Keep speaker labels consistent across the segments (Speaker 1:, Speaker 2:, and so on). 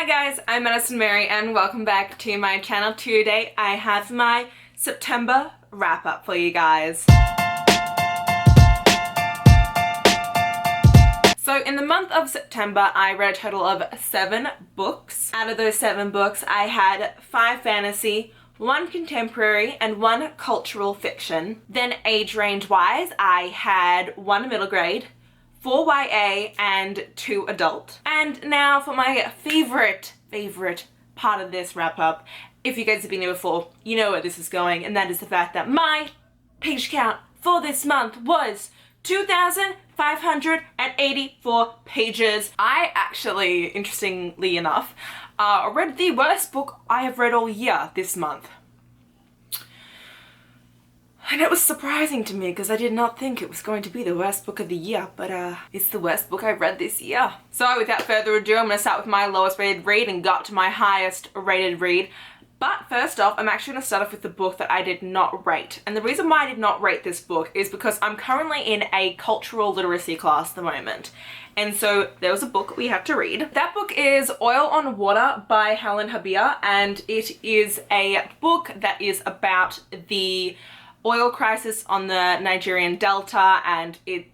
Speaker 1: Hi guys, I'm Madison Mary and welcome back to my channel. Today I have my September wrap up for you guys. So in the month of September I read a total of 7 books. Out of those 7 books I had 5 fantasy, 1 contemporary and 1 cultural fiction. Then age range wise I had 1 middle grade, 4 YA and 2 adult. And now for my favorite part of this wrap up. If you guys have been here before, you know where this is going, and that is the fact that my page count for this month was 2,584 pages. I actually, interestingly enough, read the worst book I have read all year this month. And it was surprising to me because I did not think it was going to be the worst book of the year, but it's the worst book I've read this year. So without further ado, I'm going to start with my lowest rated read and go up to my highest rated read. But first off, I'm actually going to start off with the book that I did not rate. And the reason why I did not rate this book is because I'm currently in a cultural literacy class at the moment. And so there was a book we had to read. That book is Oil on Water by Habila, and it is a book that is about the oil crisis on the Nigerian Delta, and it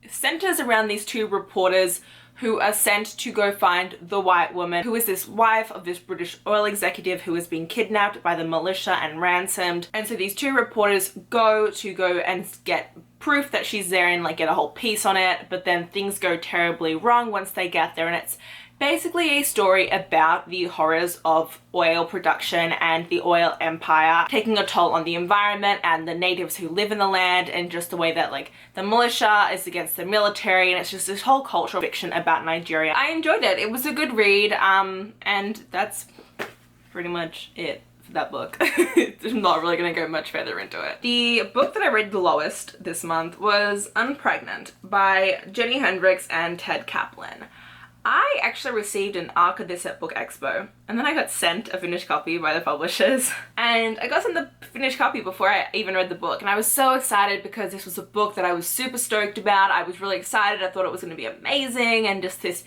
Speaker 1: centers around these 2 reporters who are sent to go find the white woman who is this wife of this British oil executive who has been kidnapped by the militia and ransomed. And so these 2 reporters go and get proof that she's there and like get a whole piece on it, but then things go terribly wrong once they get there, and it's basically a story about the horrors of oil production and the oil empire taking a toll on the environment and the natives who live in the land, and just the way that like the militia is against the military, and it's just this whole cultural fiction about Nigeria. I enjoyed it. It was a good read, and that's pretty much it for that book. I'm not really gonna go much further into it. The book that I read the lowest this month was Unpregnant by Jeni, Hendricks and Caplan. I actually received an ARC of this at Book Expo, and then I got sent a finished copy by the publishers, and I got sent the finished copy before I even read the book, and I was so excited because this was a book that I was super stoked about. I was really excited. I thought it was going to be amazing, and just this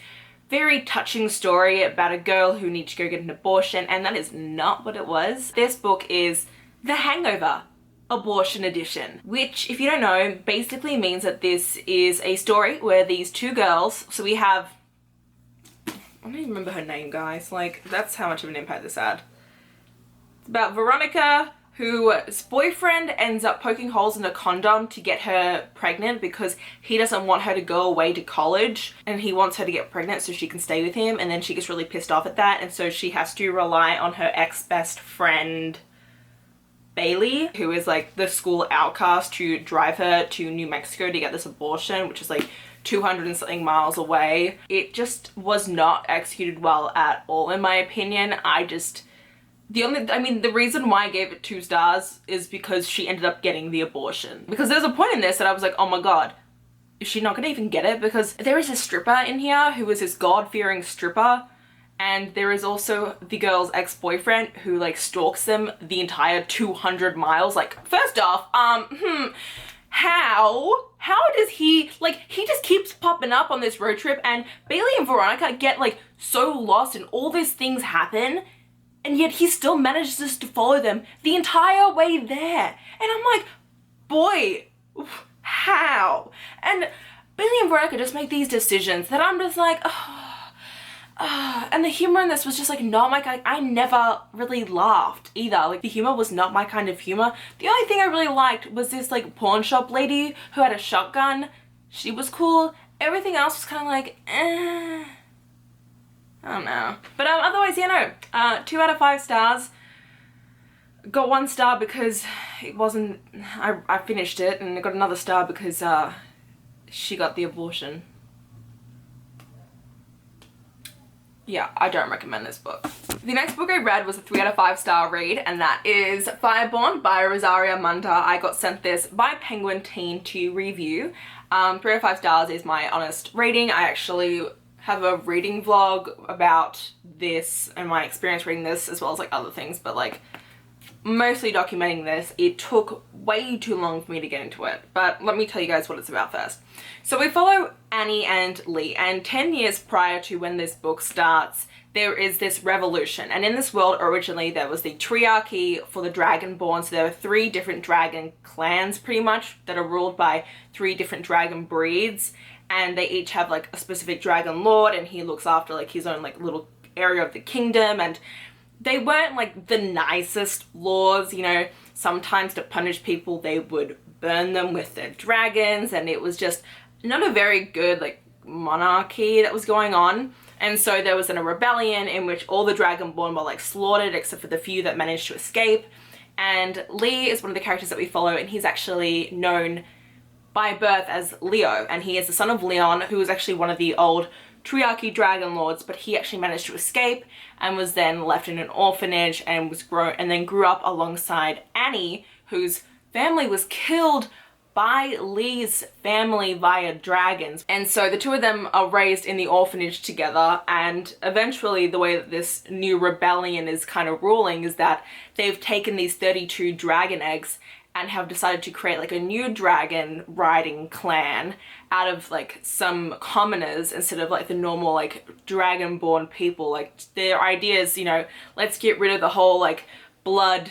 Speaker 1: very touching story about a girl who needs to go get an abortion, and that is not what it was. This book is The Hangover Abortion Edition, which, if you don't know, basically means that this is a story where these 2 girls, so we have, I don't even remember her name, guys. Like, that's how much of an impact this had. It's about Veronica, whose boyfriend ends up poking holes in a condom to get her pregnant because he doesn't want her to go away to college, and he wants her to get pregnant so she can stay with him, and then she gets really pissed off at that, and so she has to rely on her ex-best friend Bailey, who is like the school outcast, to drive her to New Mexico to get this abortion, which is like 200 and something miles away. It just was not executed well at all, in my opinion. The reason why I gave it 2 stars is because she ended up getting the abortion. Because there's a point in this that I was like, oh my god, is she not gonna even get it? Because there is a stripper in here who is this god-fearing stripper, and there is also the girl's ex-boyfriend who like stalks them the entire 200 miles. Like, first off, how does he just keeps popping up on this road trip, and Bailey and Veronica get like so lost and all these things happen, and yet he still manages to follow them the entire way there. And I'm like, boy, how? And Bailey and Veronica just make these decisions that I'm just like, and the humor in this was just like not my kind. I never really laughed either. Like, the humor was not my kind of humor. The only thing I really liked was this like pawn shop lady who had a shotgun. She was cool. Everything else was kind of like, I don't know. But otherwise, yeah, no. 2 out of 5 stars. Got 1 star because it wasn't, I finished it, and I got another star because she got the abortion. Yeah, I don't recommend this book. The next book I read was a 3 out of 5 star read, and that is Fireborne by Rosaria Munda. I got sent this by Penguin Teen to review. 3 out of 5 stars is my honest rating. I actually have a reading vlog about this and my experience reading this, as well as like other things, but like mostly documenting this. It took way too long for me to get into it, but let me tell you guys what it's about first. So we follow Annie and Lee, and 10 years prior to when this book starts, there is this revolution. And in this world, originally, there was the triarchy for the Dragonborn. So there were 3 different dragon clans, pretty much, that are ruled by 3 different dragon breeds. And they each have, like, a specific dragon lord, and he looks after, like, his own, like, little area of the kingdom. And they weren't, like, the nicest lords, you know. Sometimes to punish people, they would burn them with their dragons. And it was just not a very good, like, monarchy that was going on. And so there was a rebellion in which all the Dragonborn were like slaughtered except for the few that managed to escape. And Lee is one of the characters that we follow, and he's actually known by birth as Leo, and he is the son of Leon, who was actually one of the old Triarchy Dragon Lords, but he actually managed to escape and was then left in an orphanage and then grew up alongside Annie, whose family was killed by Lee's family via dragons. And so the 2 of them are raised in the orphanage together, and eventually the way that this new rebellion is kind of ruling is that they've taken these 32 dragon eggs and have decided to create like a new dragon riding clan out of like some commoners instead of like the normal like dragonborn people. Like their idea is, you know, let's get rid of the whole like blood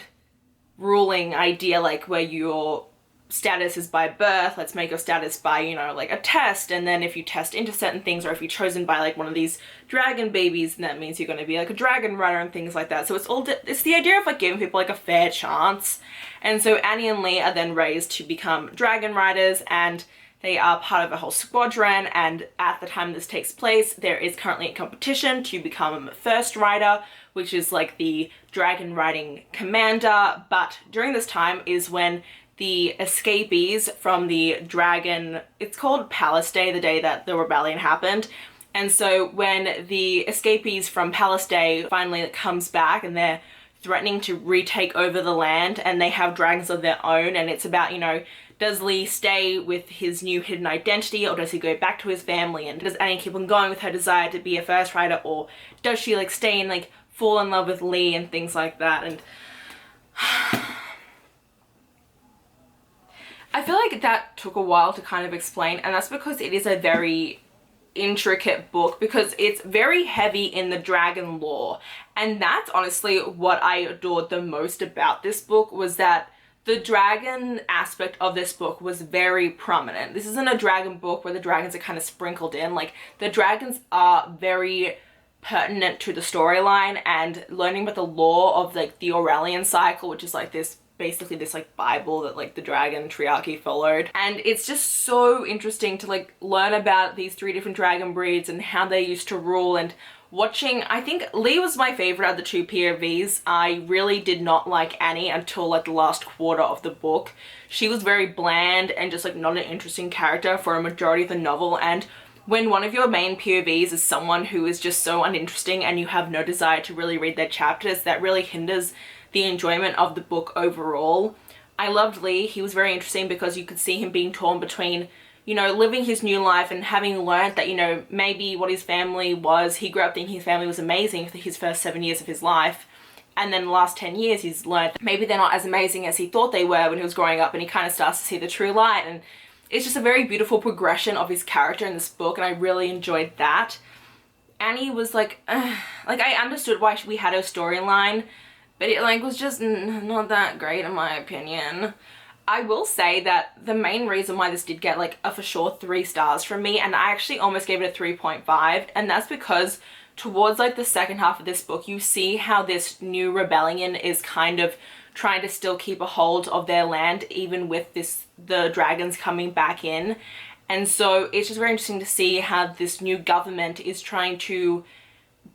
Speaker 1: ruling idea, like where your status is by birth. Let's make your status by, you know, like a test, and then if you test into certain things, or if you're chosen by like one of these dragon babies, then that means you're going to be like a dragon rider and things like that. So it's the idea of like giving people like a fair chance. And so Annie and Lee are then raised to become dragon riders, and they are part of a whole squadron. And at the time this takes place, there is currently a competition to become first rider, which is like the dragon riding commander. But during this time is when the escapees from the dragon, it's called Palace Day, the day that the rebellion happened. And so when the escapees from Palace Day finally comes back, and they're threatening to retake over the land, and they have dragons of their own, and it's about, you know, does Lee stay with his new hidden identity, or does he go back to his family, and does Annie keep on going with her desire to be a first rider, or does she like stay and like fall in love with Lee and things like that. And I feel like that took a while to kind of explain, and that's because it is a very intricate book, because it's very heavy in the dragon lore. And that's honestly what I adored the most about this book, was that the dragon aspect of this book was very prominent. This isn't a dragon book where the dragons are kind of sprinkled in. Like, the dragons are very pertinent to the storyline, and learning about the lore of like the Aurelian cycle, which is like this basically this like Bible that like the dragon triarchy followed. And it's just so interesting to like learn about these 3 different dragon breeds and how they used to rule. And watching, I think Lee was my favorite of the 2 POVs. I really did not like Annie until like the last quarter of the book. She was very bland and just like not an interesting character for a majority of the novel. And when one of your main POVs is someone who is just so uninteresting and you have no desire to really read their chapters, that really hinders the enjoyment of the book overall. I loved Lee. He was very interesting because you could see him being torn between, you know, living his new life and having learned that, you know, maybe what his family was, he grew up thinking his family was amazing for his first 7 years of his life. And then the last 10 years he's learned that maybe they're not as amazing as he thought they were when he was growing up, and he kind of starts to see the true light. And it's just a very beautiful progression of his character in this book, and I really enjoyed that. Annie was like I understood why we had her storyline, but it like was just not that great in my opinion. I will say that the main reason why this did get like a for sure 3 stars from me, and I actually almost gave it a 3.5, and that's because towards like the second half of this book, you see how this new rebellion is kind of trying to still keep a hold of their land, even with the dragons coming back in. And so it's just very interesting to see how this new government is trying to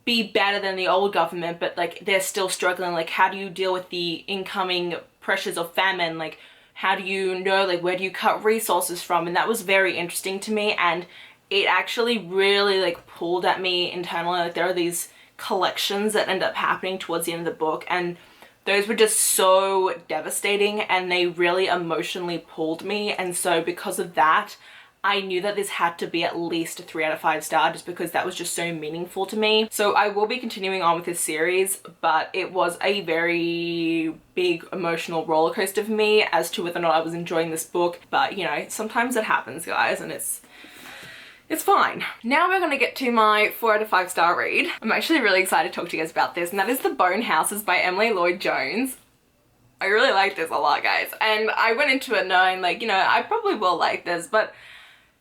Speaker 1: be better than the old government, but like they're still struggling. Like, how do you deal with the incoming pressures of famine? Like, how do you know, like, where do you cut resources from? And that was very interesting to me, and it actually really like pulled at me internally. Like, there are these collections that end up happening towards the end of the book, and those were just so devastating, and they really emotionally pulled me. And so because of that, I knew that this had to be at least a 3 out of 5 star just because that was just so meaningful to me. So I will be continuing on with this series, but it was a very big emotional roller coaster for me as to whether or not I was enjoying this book. But you know, sometimes it happens, guys, and it's fine. Now we're gonna get to my 4 out of 5 star read. I'm actually really excited to talk to you guys about this, and that is The Bone Houses by Emily Lloyd Jones. I really like this a lot, guys, and I went into it knowing, like, you know, I probably will like this, but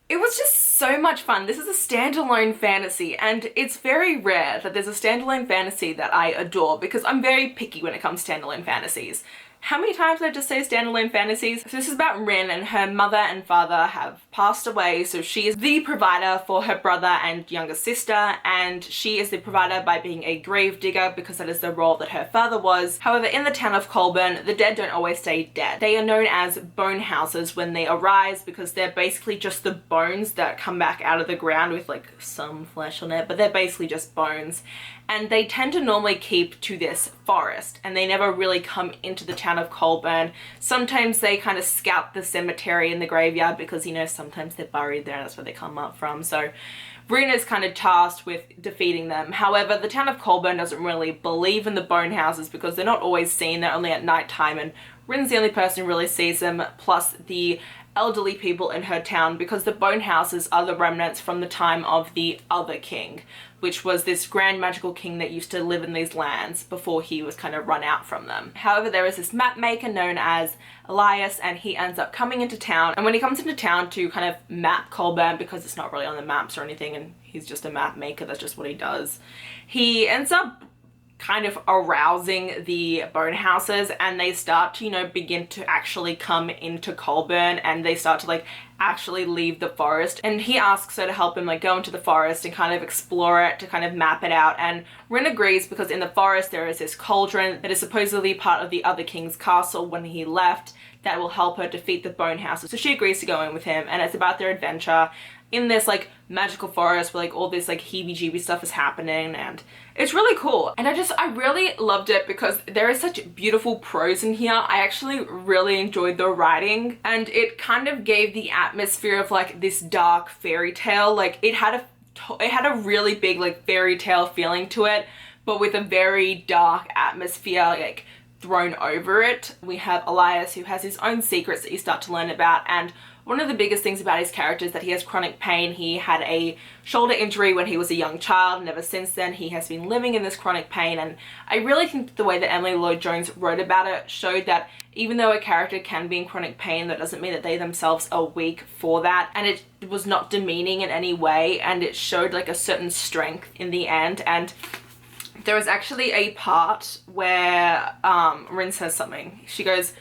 Speaker 1: it was just so much fun. This is a standalone fantasy, and it's very rare that there's a standalone fantasy that I adore because I'm very picky when it comes to standalone fantasies. How many times did I just say standalone fantasies? So this is about Rin, and her mother and father have passed away, so she is the provider for her brother and younger sister, and she is the provider by being a grave digger because that is the role that her father was. However, in the town of Colburn, the dead don't always stay dead. They are known as bone houses when they arise because they're basically just the bones that come back out of the ground with like some flesh on it, but they're basically just bones. And they tend to normally keep to this forest, and they never really come into the town of Colburn. Sometimes they kind of scout the cemetery and the graveyard because, you know, sometimes they're buried there and that's where they come up from. So Rin is kind of tasked with defeating them. However, the town of Colburn doesn't really believe in the bone houses because they're not always seen, they're only at night time, and Rin's the only person who really sees them, plus the elderly people in her town, because the bone houses are the remnants from the time of the other king, which was this grand magical king that used to live in these lands before he was kind of run out from them. However, there is this map maker known as Elias, and he ends up coming into town, and when he comes into town to kind of map Colburn, because it's not really on the maps or anything and he's just a map maker, that's just what he does, he ends up kind of arousing the bone houses, and they start to, you know, begin to actually come into Colburn, and they start to like actually leave the forest. And he asks her to help him like go into the forest and kind of explore it, to kind of map it out. And Rin agrees because in the forest there is this cauldron that is supposedly part of the other king's castle when he left that will help her defeat the bone houses. So she agrees to go in with him, and it's about their adventure in this like magical forest where like all this like heebie-jeebie stuff is happening, and it's really cool. And I really loved it because there is such beautiful prose in here. I actually really enjoyed the writing, and it kind of gave the atmosphere of like this dark fairy tale. Like it had a really big like fairy tale feeling to it, but with a very dark atmosphere like thrown over it. We have Elias, who has his own secrets that you start to learn about, and one of the biggest things about his character is that he has chronic pain. He had a shoulder injury when he was a young child, and ever since then he has been living in this chronic pain. And I really think the way that Emily Lloyd Jones wrote about it showed that even though a character can be in chronic pain, that doesn't mean that they themselves are weak for that. And it was not demeaning in any way, and it showed like a certain strength in the end. And there was actually a part where Rin says something. She goes,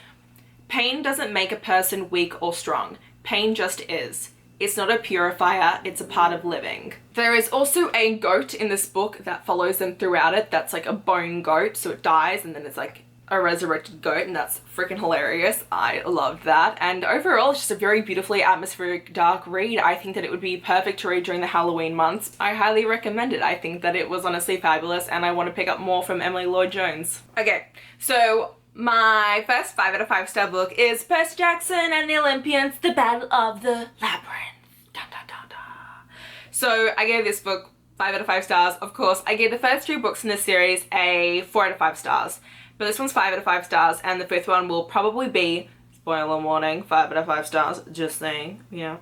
Speaker 1: "Pain doesn't make a person weak or strong. Pain just is. It's not a purifier, it's a part of living." There is also a goat in this book that follows them throughout it. That's like a bone goat, so it dies and then it's like a resurrected goat, and that's freaking hilarious. I loved that. And overall, it's just a very beautifully atmospheric dark read. I think that it would be perfect to read during the Halloween months. I highly recommend it. I think that it was honestly fabulous, and I want to pick up more from Emily Lloyd Jones. Okay, so my first 5 out of 5 star book is Percy Jackson and the Olympians, The Battle of the Labyrinth. Dun, dun, dun, dun. So I gave this book 5 out of 5 stars. Of course, I gave the first 3 books in this series a 4 out of 5 stars. But this one's 5 out of 5 stars, and the 5th one will probably be, spoiler warning, 5 out of 5 stars. Just saying, yeah.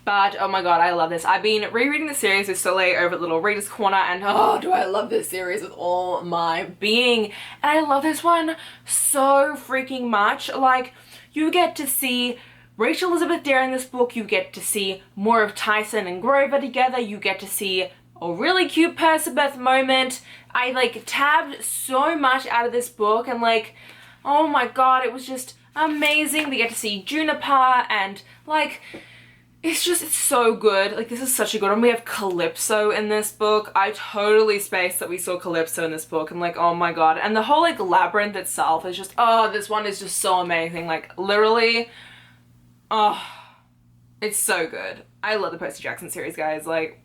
Speaker 1: But oh my god, I love this. I've been rereading the series with Soleil over at Little Reader's Corner, and oh, do I love this series with all my being. And I love this one so freaking much. Like, you get to see Rachel Elizabeth Dare in this book, you get to see more of Tyson and Grover together, you get to see a really cute Percibeth moment. I like tabbed so much out of this book, and like, oh my god, it was just amazing. We get to see Juniper, and like, it's so good. Like, this is such a good one. We have Calypso in this book. I totally spaced that we saw Calypso in this book. I'm like, oh my god. And the whole like labyrinth itself is just, oh, this one is just so amazing. Like, literally, oh, it's so good. I love the Percy Jackson series, guys. Like,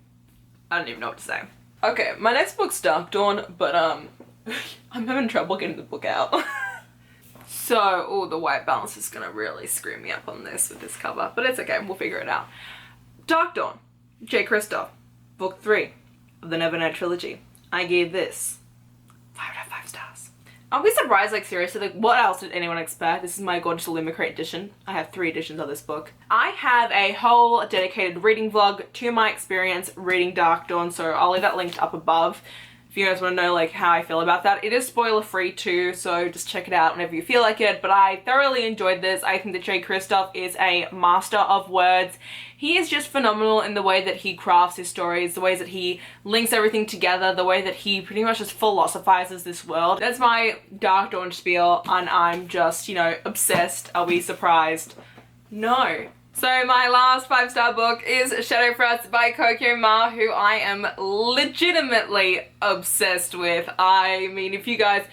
Speaker 1: I don't even know what to say. Okay, my next book's Darkdawn, but I'm having trouble getting the book out. So, oh, the white balance is gonna really screw me up on this with this cover, but it's okay, we'll figure it out. Darkdawn, Jay Kristoff, book 3 of the Nevernight trilogy. I gave this 5 out of 5 stars. I'll be surprised, like seriously, like what else did anyone expect? This is my gorgeous Illumicrate edition. I have 3 editions of this book. I have a whole dedicated reading vlog to my experience reading Darkdawn, so I'll leave that linked up above if you guys want to know like how I feel about that. It is spoiler free too, so just check it out whenever you feel like it, but I thoroughly enjoyed this. I think that Jay Kristoff is a master of words. He is just phenomenal in the way that he crafts his stories, the ways that he links everything together, the way that he pretty much just philosophizes this world. That's my Darkdawn spiel, and I'm just, you know, obsessed. Are we surprised? No. So my last 5-star book is Shadowfrust by Coco Ma, who I am legitimately obsessed with. I mean, if you guys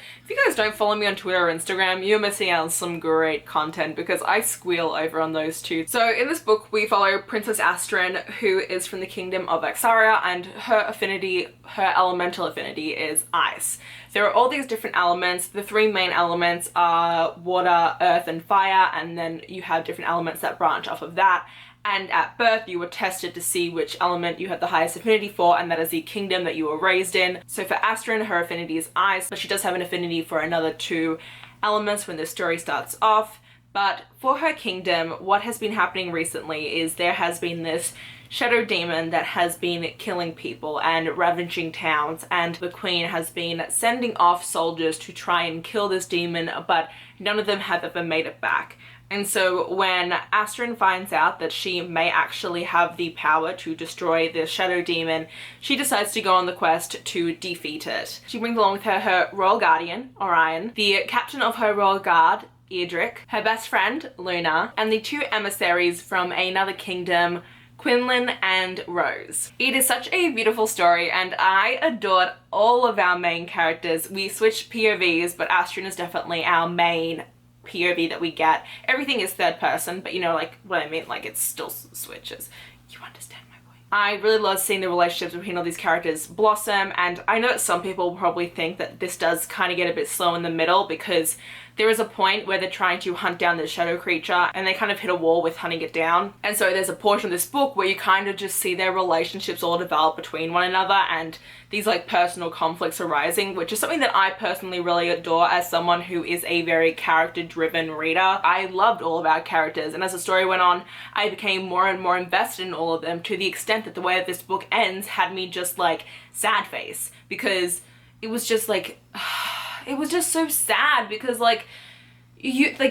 Speaker 1: don't follow me on Twitter or Instagram, you're missing out on some great content because I squeal over on those two. So in this book, we follow Princess Astrid, who is from the kingdom of ɪṛsᴜᴜ, and her elemental affinity is ice. There are all these different elements. The 3 main elements are water, earth, and fire, and then you have different elements that branch off of that. And at birth, you were tested to see which element you had the highest affinity for, and that is the kingdom that you were raised in. So for Astrid, her affinity is ice, but she does have an affinity for another 2 elements when the story starts off. But for her kingdom, what has been happening recently is there has been this shadow demon that has been killing people and ravaging towns, and the queen has been sending off soldiers to try and kill this demon, but none of them have ever made it back. And so when Astrid finds out that she may actually have the power to destroy the shadow demon, she decides to go on the quest to defeat it. She brings along with her her royal guardian, Orion, the captain of her royal guard, Hendricks, her best friend, Luna, and the 2 emissaries from another kingdom, Quinlan and Rose. It is such a beautiful story, and I adored all of our main characters. We switched POVs, but Astrid is definitely our main POV that we get. Everything is third person, but you know, like what I mean, like it still switches. You understand my point. I really love seeing the relationships between all these characters blossom, and I know that some people probably think that this does kind of get a bit slow in the middle because there is a point where they're trying to hunt down this shadow creature and they kind of hit a wall with hunting it down. And so there's a portion of this book where you kind of just see their relationships all develop between one another and these like personal conflicts arising, which is something that I personally really adore as someone who is a very character-driven reader. I loved all of our characters, and as the story went on, I became more and more invested in all of them, to the extent that the way that this book ends had me just like sad face, because it was just like it was just so sad, because like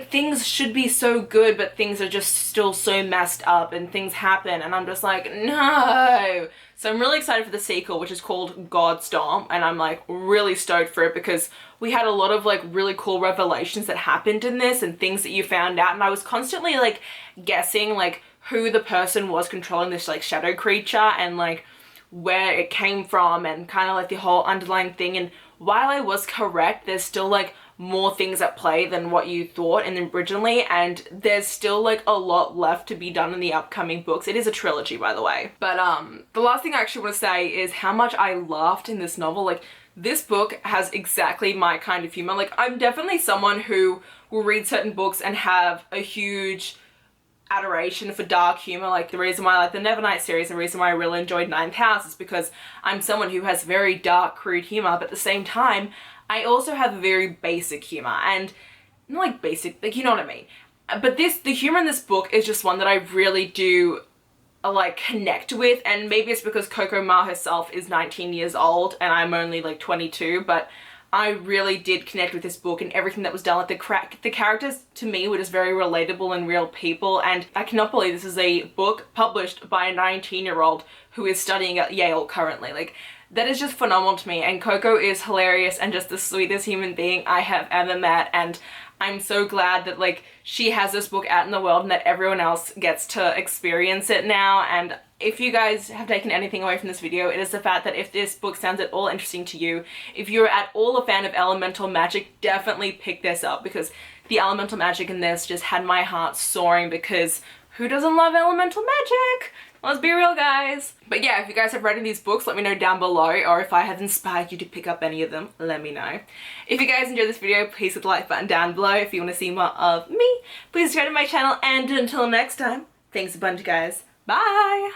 Speaker 1: things should be so good but things are just still so messed up and things happen, and I'm just like, no. So I'm really excited for the sequel, which is called Godstorm, and I'm like really stoked for it because we had a lot of like really cool revelations that happened in this and things that you found out, and I was constantly like guessing like who the person was controlling this like shadow creature and like where it came from and kind of like the whole underlying thing. And while I was correct, there's still like more things at play than what you thought and originally, and there's still like a lot left to be done in the upcoming books. It is a trilogy, by the way. But the last thing I actually want to say is how much I laughed in this novel. Like, this book has exactly my kind of humor. Like, I'm definitely someone who will read certain books and have a huge adoration for dark humor. Like, the reason why I like the Nevernight series, and the reason why I really enjoyed Ninth House is because I'm someone who has very dark, crude humor, but at the same time, I also have a very basic humor, and not like basic, like, you know what I mean. But the humor in this book is just one that I really do like connect with, and maybe it's because Coco Ma herself is 19 years old and I'm only like 22, but I really did connect with this book and everything that was done. Like the characters to me were just very relatable and real people, and I cannot believe this is a book published by a 19-year-old who is studying at Yale currently. Like, that is just phenomenal to me, and Coco is hilarious and just the sweetest human being I have ever met, and I'm so glad that like she has this book out in the world and that everyone else gets to experience it now. And if you guys have taken anything away from this video, it is the fact that if this book sounds at all interesting to you, if you're at all a fan of elemental magic, definitely pick this up, because the elemental magic in this just had my heart soaring, because who doesn't love elemental magic? Let's be real, guys. But yeah, if you guys have read any of these books, let me know down below, or if I have inspired you to pick up any of them, let me know. If you guys enjoyed this video, please hit the like button down below. If you want to see more of me, please subscribe to my channel, and until next time, thanks a bunch, guys. Bye!